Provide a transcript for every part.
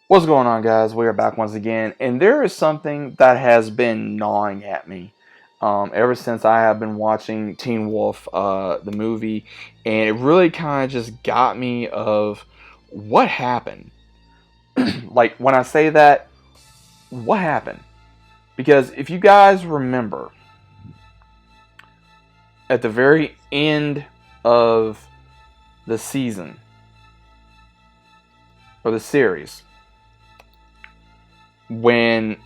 What's going on, guys? We are back once again, and there is something that has been gnawing at me ever since I have been watching Teen Wolf, the movie, and it really kind of just got me of what happened. Like when I say that, what happened? Because if you guys remember, at the very end of the season or the series, when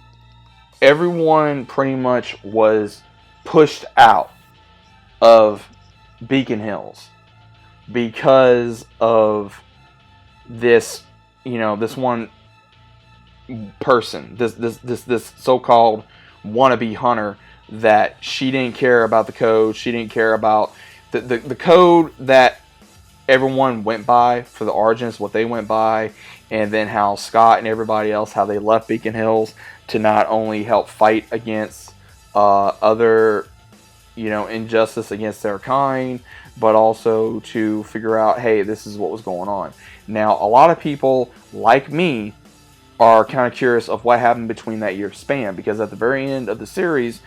everyone pretty much was pushed out of Beacon Hills because of this, this one person, this so-called wannabe hunter, that she didn't care about the code. She didn't care about the code that everyone went by for the Origins, what they went by, and then how Scott and everybody else, how they left Beacon Hills to not only help fight against other, injustice against their kind, but also to figure out, hey, this is what was going on. Now, a lot of people like me are kind of curious of what happened between that year span, because at the very end of the series,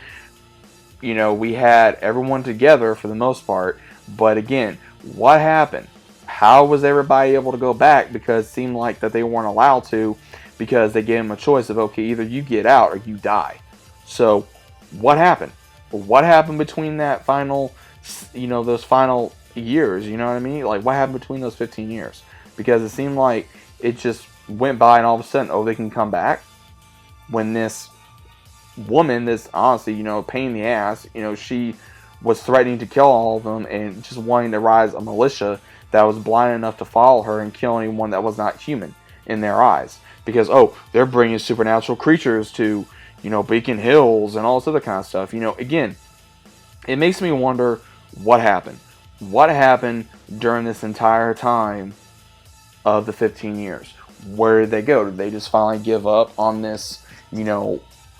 we had everyone together for the most part, but again, what happened? How was everybody able to go back? Because it seemed like that they weren't allowed to, because they gave them a choice of, okay, either you get out or you die. So what happened? What happened between that final, those final years? You know what I mean? Like, what happened between those 15 years? Because it seemed like it just went by, and all of a sudden, oh, they can come back. When this woman, this honestly, pain in the ass, she was threatening to kill all of them and just wanting to rise a militia that was blind enough to follow her and kill anyone that was not human in their eyes. Because, oh, they're bringing supernatural creatures to, Beacon Hills and all this other kind of stuff. Again, it makes me wonder what happened. What happened during this entire time of the 15 years? Where did they go? Did they just finally give up on this,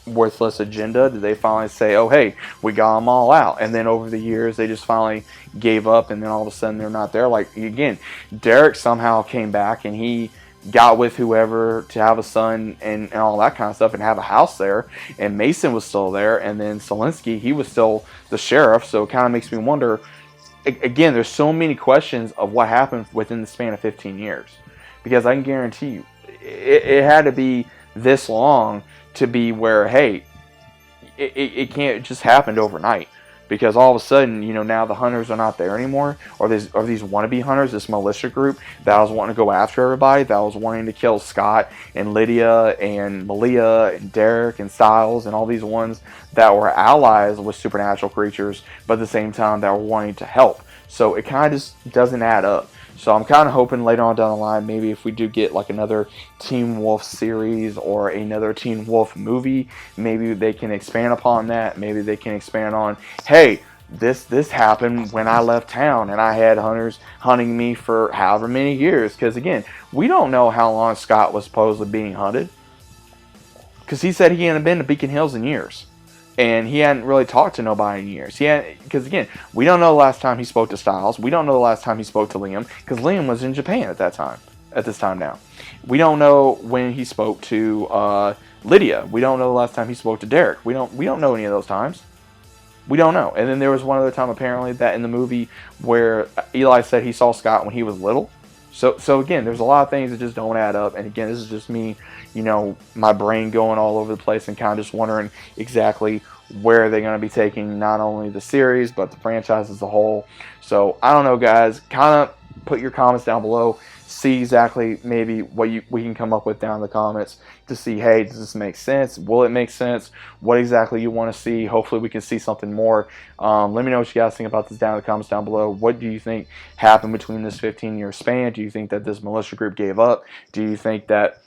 worthless agenda? Did they finally say, oh, hey, we got them all out? And then over the years, they just finally gave up, and then all of a sudden they're not there. Like, again, Derek somehow came back, and he got with whoever to have a son and all that kind of stuff and have a house there. And Mason was still there, and then Selensky, he was still the sheriff. So it kind of makes me wonder, again, there's so many questions of what happened within the span of 15 years. Because I can guarantee you, it had to be this long to be where, hey, it can't just happen overnight. Because all of a sudden, now the hunters are not there anymore. Or these wannabe hunters, this militia group that was wanting to go after everybody, that was wanting to kill Scott and Lydia and Malia and Derek and Styles and all these ones that were allies with supernatural creatures, but at the same time that were wanting to help. So it kind of just doesn't add up. So I'm kind of hoping later on down the line, maybe if we do get like another Teen Wolf series or another Teen Wolf movie, maybe they can expand upon that. Maybe they can expand on, hey, this happened when I left town and I had hunters hunting me for however many years. Because again, we don't know how long Scott was supposedly being hunted. Because he said he hadn't been to Beacon Hills in years. And he hadn't really talked to nobody in years. Because again, we don't know the last time he spoke to Styles. We don't know the last time he spoke to Liam, because Liam was in Japan at that time. At this time now, we don't know when he spoke to Lydia. We don't know the last time he spoke to Derek. We don't know any of those times. We don't know. And then there was one other time apparently that in the movie where Eli said he saw Scott when he was little. So again, there's a lot of things that just don't add up. And again, this is just me, my brain going all over the place and kind of just wondering exactly where they're going to be taking not only the series, but the franchise as a whole. So I don't know, guys. Kind of put your comments down below. See exactly maybe what we can come up with down in the comments to see, hey, does this make sense? Will it make sense? What exactly you want to see? Hopefully we can see something more. Let me know what you guys think about this down in the comments down below. What do you think happened between this 15-year span? Do you think that this militia group gave up? Do you think that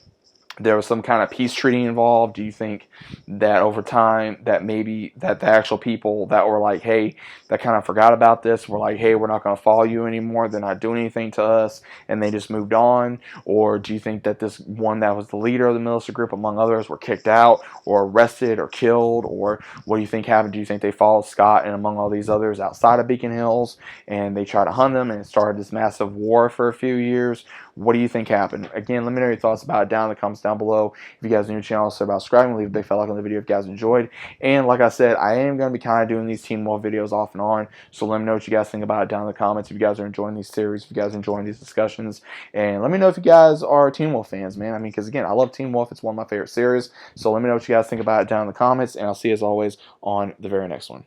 there was some kind of peace treaty involved? Do you think that over time that maybe that the actual people that were like, hey, that kind of forgot about this, were like, hey, we're not going to follow you anymore, they're not doing anything to us, and they just moved on? Or do you think that this one that was the leader of the militia group, among others, were kicked out or arrested or killed? Or what do you think happened? Do you think they followed Scott and among all these others outside of Beacon Hills and they tried to hunt them and it started this massive war for a few years? What do you think happened? Again, let me know your thoughts about it down in the comments down below. If you guys are new to the channel, so about subscribing, leave a big fat like on the video if you guys enjoyed. And like I said, I am going to be kind of doing these Teen Wolf videos off and on, so let me know what you guys think about it down in the comments. If you guys are enjoying these series, if you guys are enjoying these discussions, and let me know if you guys are Teen Wolf fans, man. I mean, because again, I love Teen Wolf. It's one of my favorite series. So let me know what you guys think about it down in the comments, and I'll see you as always on the very next one.